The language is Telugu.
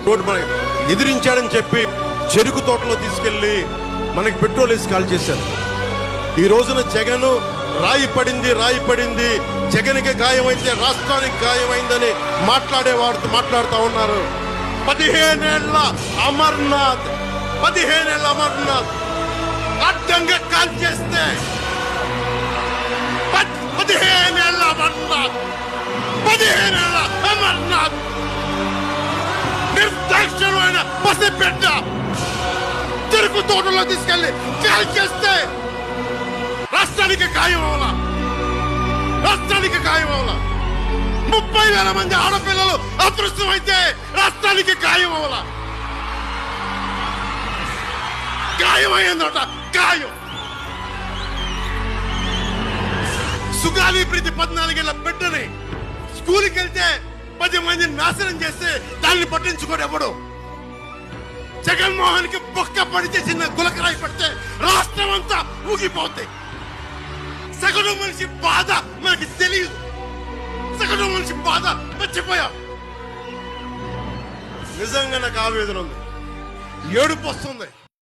రోడ్డు మనకి ఎదిరించాడని చెప్పి చెరుకు తోటలో తీసుకెళ్లి మనకి పెట్రోల్ వేసి కాల్ చేశారు. ఈ రోజున జగన్ రాయి పడింది జగన్కి గాయమైతే రాష్ట్రానికి గాయమైందని మాట్లాడుతూ ఉన్నారు. 15 ఏళ్ల అమర్నాథ్ అడ్డంగా కాల్ చేస్తే 15 ఏళ్ల అమర్నాథ్ నిర్దాక్షిణ్యమైన పసిబిడ్డ చెరుకు తోటలో తీసుకెళ్లి కాల్ చేస్తే రాష్ట్రానికి గాయం అవలా. 30,000 మంది ఆడపిల్లలు అదృష్టమైతే రాష్ట్రానికి గాయం అవలా. గాయమైందట. సుగాలి ప్రీతి 14 ఏళ్ల బిడ్డని స్కూల్కి వెళ్తే 10 మందిని నాశనం చేస్తే దాన్ని పట్టించుకోడు ఎవడు. జగన్మోహన్ కి బొక్క పడితే చిన్న గులకరాయి పడితే రాష్ట్రం అంతా ఊగిపోతాయి. సగటు మనిషి బాధ మనకి తెలియదు. సగటు మనిషి బాధ మర్చిపోయా. నిజంగా నాకు ఆవేదన ఉంది, ఏడుపు వస్తుంది.